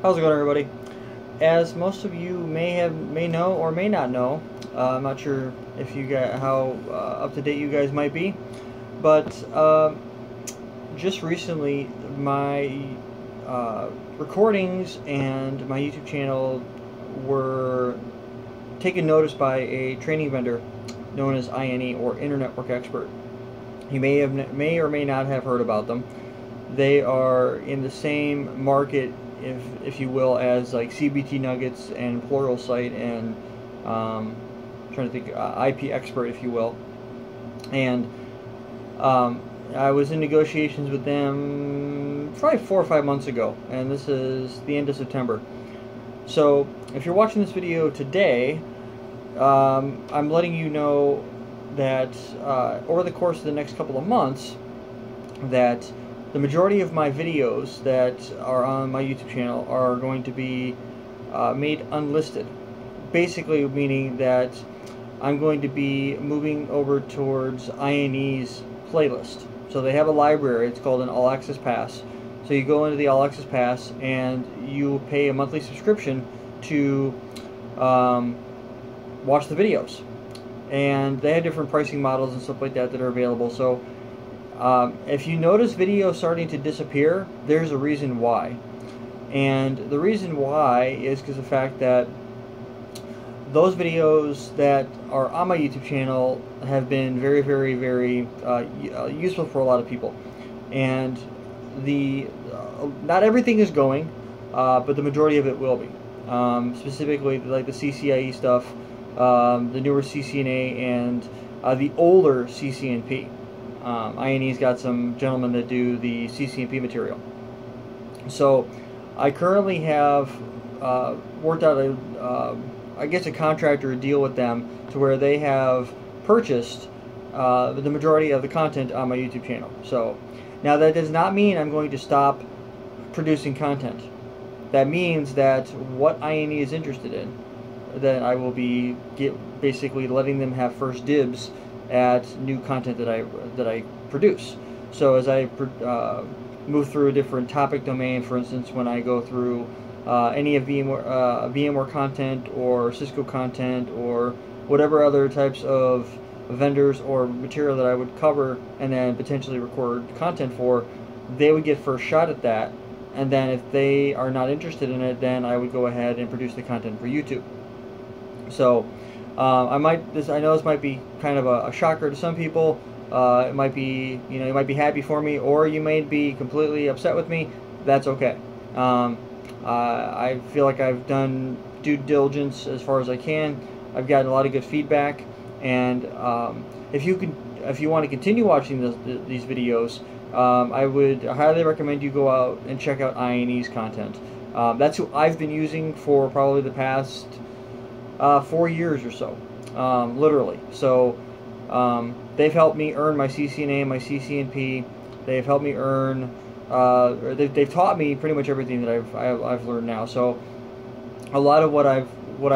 How's it going, everybody? As most of you may know or may not know, I'm not sure if you got how up to date you guys might be, but just recently my recordings and my YouTube channel were taken notice by a training vendor known as INE, or Internet Network Expert. You may or may not have heard about them. They are in the same market, if you will, as like CBT Nuggets and Pluralsight and trying to think, IP Expert, if you will. And I was in negotiations with them probably 4 or 5 months ago, and this is the end of September. So if you're watching this video today, I'm letting you know that over the course of the next couple of months, that the majority of my videos that are on my YouTube channel are going to be made unlisted. Basically meaning that I'm going to be moving over towards INE's playlist. So they have a library, it's called an All Access Pass. So you go into the All Access Pass and you pay a monthly subscription to watch the videos. And they have different pricing models and stuff like that that are available. So if you notice videos starting to disappear, there's a reason why. And the reason why is because of the fact that those videos that are on my YouTube channel have been very, very, very useful for a lot of people. And not everything is going, but the majority of it will be. Specifically, like the CCIE stuff, the newer CCNA, and the older CCNP. INE's got some gentlemen that do the CCNP material. So I currently have worked out I guess a contract or a deal with them to where they have purchased the majority of the content on my YouTube channel. So now that does not mean I'm going to stop producing content. That means that what INE is interested in, that I will be basically letting them have first dibs at new content that I produce. So as I move through a different topic domain, for instance, when I go through any of VMware content or Cisco content or whatever other types of vendors or material that I would cover and then potentially record content for, they would get first shot at that. And then if they are not interested in it, then I would go ahead and produce the content for YouTube. So I know this might be kind of a shocker to some people. It might be, you might be happy for me, or you may be completely upset with me. That's okay. I feel like I've done due diligence as far as I can. I've gotten a lot of good feedback, and if you want to continue watching these videos, I would highly recommend you go out and check out INE's content. That's who I've been using for probably the past 4 years or so, literally. So they've helped me earn my CCNA and my CCNP. They've helped me earn. They've taught me pretty much everything that I've learned now. So a lot of what I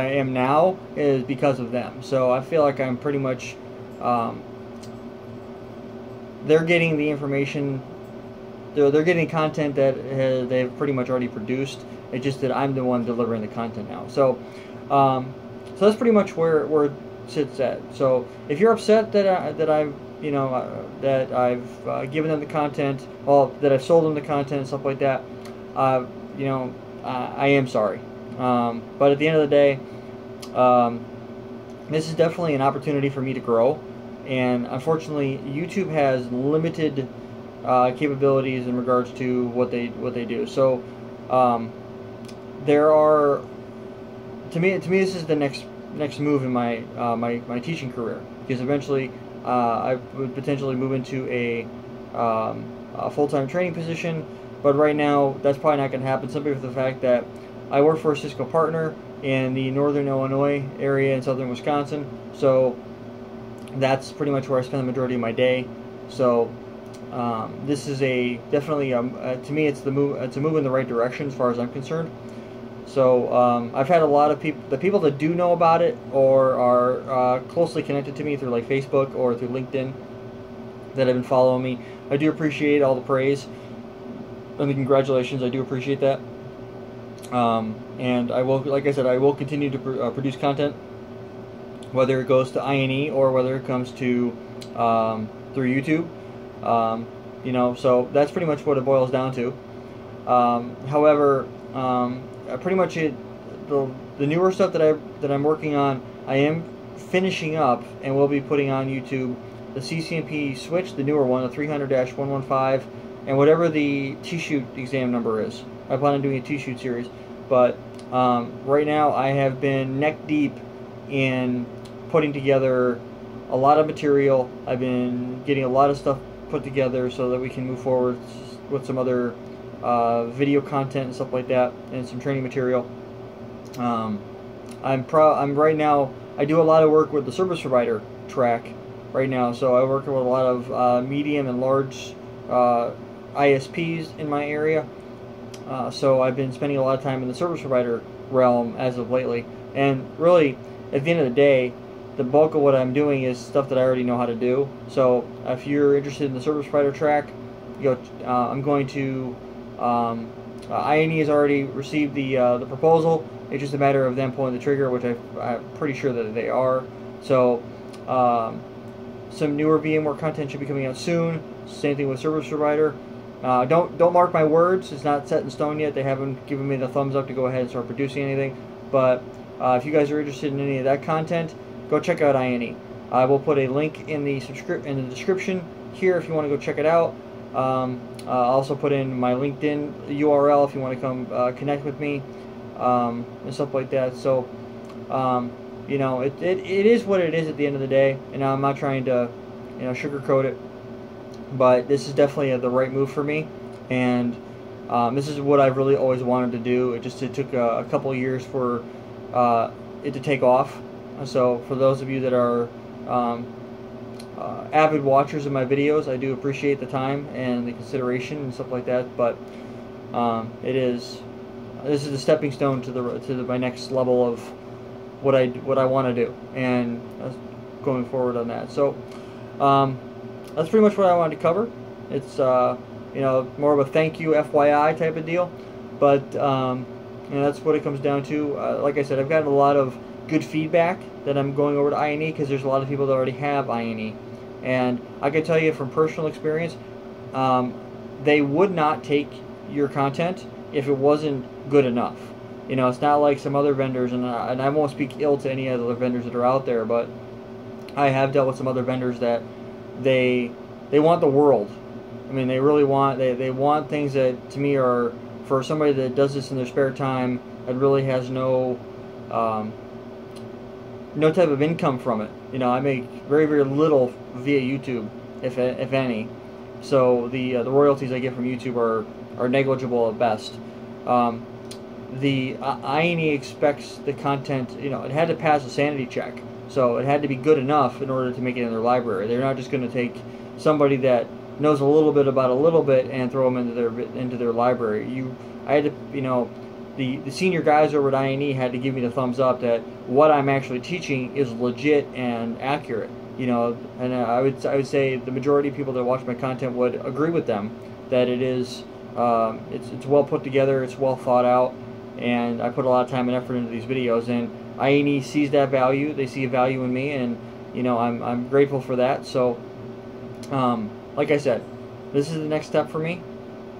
am now is because of them. So I feel like I'm pretty much they're getting the information. They're getting content that they've pretty much already produced. It's just that I'm the one delivering the content now. So so that's pretty much where it sits at. So if you're upset that I've given them the content, well, that I've sold them the content and stuff like that, I am sorry. But at the end of the day, this is definitely an opportunity for me to grow. And unfortunately, YouTube has limited capabilities in regards to what they do. So there are, to me, this is the next move in my my teaching career, because eventually I would potentially move into a full-time training position. But right now, that's probably not going to happen, simply for the fact that I work for a Cisco partner in the northern Illinois area in southern Wisconsin. So that's pretty much where I spend the majority of my day. So this is definitely to me, it's a move in the right direction as far as I'm concerned. So I've had a lot of the people that do know about it or are closely connected to me through like Facebook or through LinkedIn that have been following me. I do appreciate all the praise and the congratulations. I do appreciate that. And I will, like I said, I will continue to produce content, whether it goes to INE or whether it comes to through YouTube. So that's pretty much what it boils down to. However, pretty much the newer stuff that I'm working on, I am finishing up and will be putting on YouTube the CCNP switch, the newer one, the 300-115, and whatever the T-shoot exam number is. I plan on doing a T-shoot series, but right now I have been neck deep in putting together a lot of material. I've been getting a lot of stuff put together so that we can move forward with some other video content and stuff like that, and some training material. I'm right now, I do a lot of work with the service provider track right now, so I work with a lot of medium and large ISPs in my area. So I've been spending a lot of time in the service provider realm as of lately, and really at the end of the day, the bulk of what I'm doing is stuff that I already know how to do. So if you're interested in the service provider track, I'm going to INE has already received the proposal. It's just a matter of them pulling the trigger, which I'm pretty sure that they are. So some newer VMware content should be coming out soon. Same thing with service provider. Don't mark my words. It's not set in stone yet. They haven't given me the thumbs up to go ahead and start producing anything. But if you guys are interested in any of that content, go check out INE. I will put a link in the description here if you want to go check it out. I'll also put in my LinkedIn URL if you want to come connect with me and stuff like that. So it is what it is at the end of the day, and I'm not trying to sugarcoat it, but this is definitely the right move for me, and this is what I've really always wanted to do. It took a couple of years for it to take off. So for those of you that are avid watchers of my videos, I do appreciate the time and the consideration and stuff like that. But this is the stepping stone to my next level of what I want to do, and going forward on that. So that's pretty much what I wanted to cover. It's more of a thank you FYI type of deal, but that's what it comes down to. Like I said, I've gotten a lot of good feedback that I'm going over to INE, because there's a lot of people that already have INE, and I can tell you from personal experience, they would not take your content if it wasn't good enough. It's not like some other vendors, and I won't speak ill to any other vendors that are out there, but I have dealt with some other vendors that they want the world. I mean, they really want they want things that to me are for somebody that does this in their spare time and really has no type of income from it. I make very, very little via YouTube, if any. So the royalties I get from YouTube are negligible at best. The INE expects the content. It had to pass a sanity check, so it had to be good enough in order to make it in their library. They're not just going to take somebody that knows a little bit about a little bit and throw them into their library. I had to, the senior guys over at INE had to give me the thumbs up that what I'm actually teaching is legit and accurate. And I would say the majority of people that watch my content would agree with them that it is it's well put together, it's well thought out, and I put a lot of time and effort into these videos, and INE sees that value. They see a value in me, and I'm grateful for that. So like I said, this is the next step for me,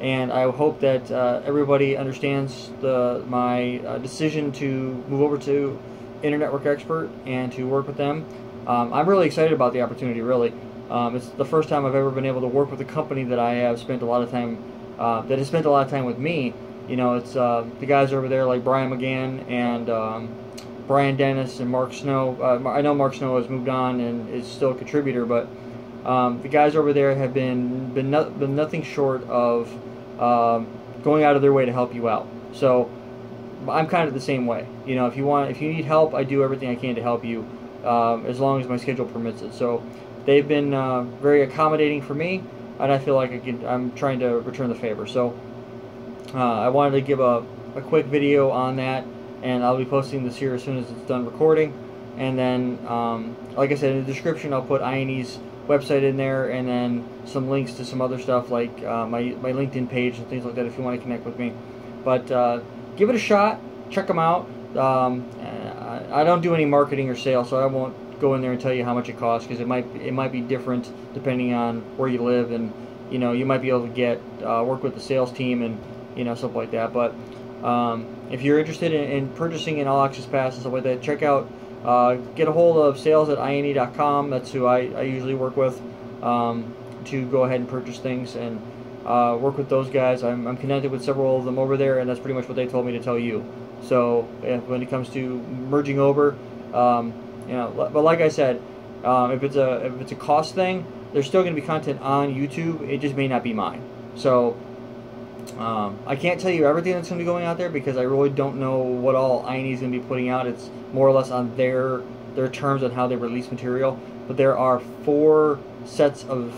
and I hope that everybody understands my decision to move over to Internet Network Expert and to work with them. I'm really excited about the opportunity, really. It's the first time I've ever been able to work with a company that I have spent a lot of time, that has spent a lot of time with me. It's the guys over there like Brian McGann and Brian Dennis and Mark Snow. I know Mark Snow has moved on and is still a contributor, but the guys over there have been nothing short of going out of their way to help you out. So I'm kind of the same way. If you need help, I do everything I can to help you, as long as my schedule permits it. So they've been very accommodating for me, and I feel like I'm trying to return the favor. So I wanted to give a quick video on that, and I'll be posting this here as soon as it's done recording. And then, like I said, in the description, I'll put INE's website in there, and then some links to some other stuff like my LinkedIn page and things like that if you want to connect with me. But give it a shot. Check them out. I don't do any marketing or sales, so I won't go in there and tell you how much it costs, because it might be different depending on where you live, and you might be able to get work with the sales team and stuff like that. But if you're interested in purchasing an All Access Pass and stuff like that, check out, get a hold of sales@iane.com. That's who I usually work with, to go ahead and purchase things and work with those guys. I'm connected with several of them over there, and that's pretty much what they told me to tell you. So when it comes to merging over, but like I said, if it's a cost thing, there's still going to be content on YouTube. It just may not be mine. So I can't tell you everything that's going to be going out there, because I really don't know what all IANE is going to be putting out. It's more or less on their terms on how they release material. But there are 4 sets of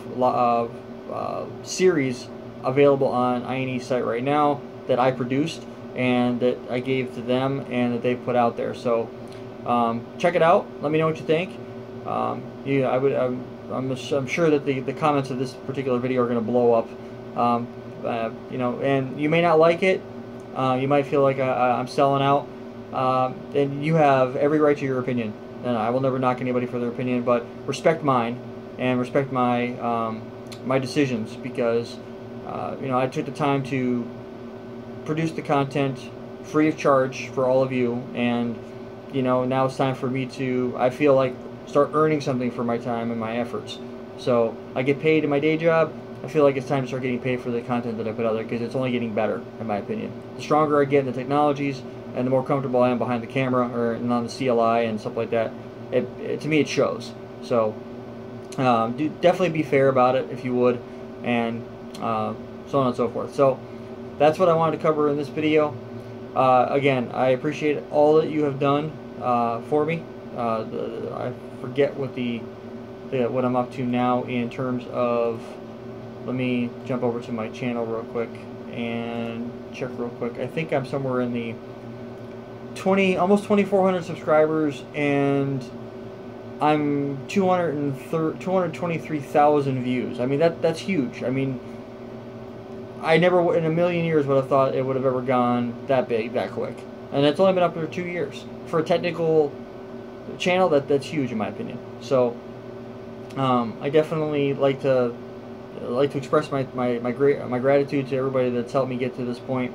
series available on IANE's site right now that I produced and that I gave to them and that they put out there. So check it out. Let me know what you think. I'm sure that the comments of this particular video are going to blow up. And you may not like it. You might feel like I'm selling out. And you have every right to your opinion. And I will never knock anybody for their opinion, but respect mine and respect my my decisions, because I took the time to produce the content free of charge for all of you, and now it's time for me to, I feel like, start earning something for my time and my efforts. So I get paid in my day job. I feel like it's time to start getting paid for the content that I put out there, because it's only getting better, in my opinion. The stronger I get in the technologies and the more comfortable I am behind the camera and on the CLI and stuff like that, to me it shows. So definitely be fair about it if you would, and so on and so forth. So that's what I wanted to cover in this video. Again, I appreciate all that you have done for me. I forget what I'm up to now in terms of. Let me jump over to my channel real quick and check real quick. I think I'm somewhere in the almost 2,400 subscribers, and I'm 223,000 views. I mean, that's huge. I mean, I never in a million years would have thought it would have ever gone that big that quick, and it's only been up for 2 years for a technical channel. That's huge in my opinion. So I definitely like to express my gratitude to everybody that's helped me get to this point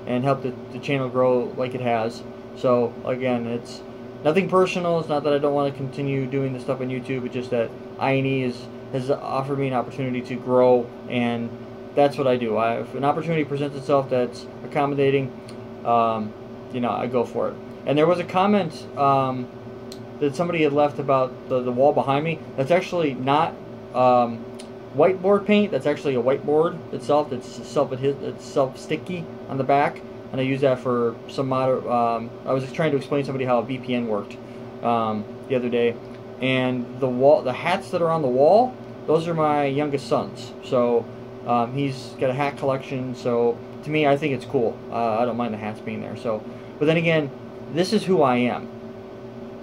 and helped the channel grow like it has. So again, it's nothing personal. It's not that I don't want to continue doing this stuff on YouTube. It's just that IANE has offered me an opportunity to grow, and that's what I do. If an opportunity presents itself that's accommodating, I go for it. And there was a comment that somebody had left about the wall behind me. That's actually not whiteboard paint. That's actually a whiteboard itself. It's self-sticky on the back, and I use that for some I was trying to explain to somebody how a VPN worked the other day, and the hats that are on the wall, those are my youngest son's. So he's got a hat collection. So to me, I think it's cool. I don't mind the hats being there. So, but then again, this is who I am.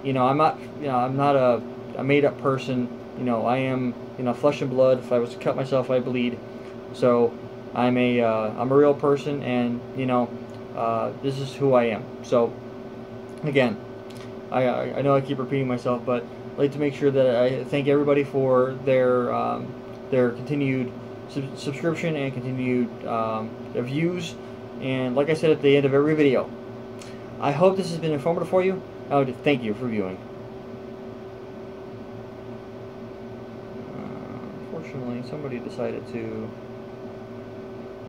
I'm not a made-up person. I am, flesh and blood. If I was to cut myself, I bleed. So I'm a real person, and this is who I am. So again, I know I keep repeating myself, but I'd like to make sure that I thank everybody for their continued subscription and continued views. And like I said at the end of every video, I hope this has been informative for you. I would thank you for viewing. Unfortunately, somebody decided to